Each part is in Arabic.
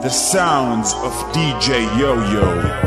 The sounds of DJ Yo-Yo.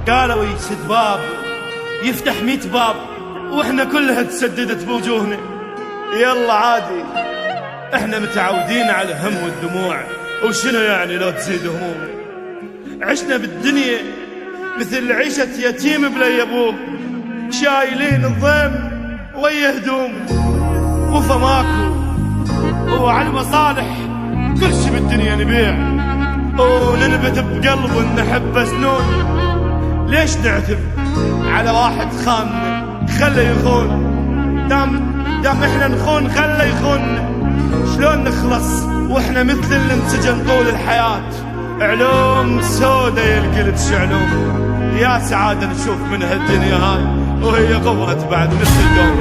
قالوا يسد باب يفتح 100 باب واحنا كلها تسددت بوجوهنا. يلا عادي، احنا متعودين على الهم والدموع، وشنو يعني لو تزيد همومنا. عشنا بالدنيا مثل عيشة يتيم بلا ابوه، شايلين الضيم ويا هدوم وفا ماكو، وعلى المصالح كل شي بالدنيا نبيع، وننبت بقلب نحب سنون. ليش نعتب على واحد خاننا؟ خله يخون، دام احنا نخون خله يخون. شلون نخلص واحنا مثل اللي انسجن طول الحياة؟ علوم سودا يلقلب شعلوم، يا سعادة نشوف من هالدنيا هاي وهي قبرت بعد مثل الدوم.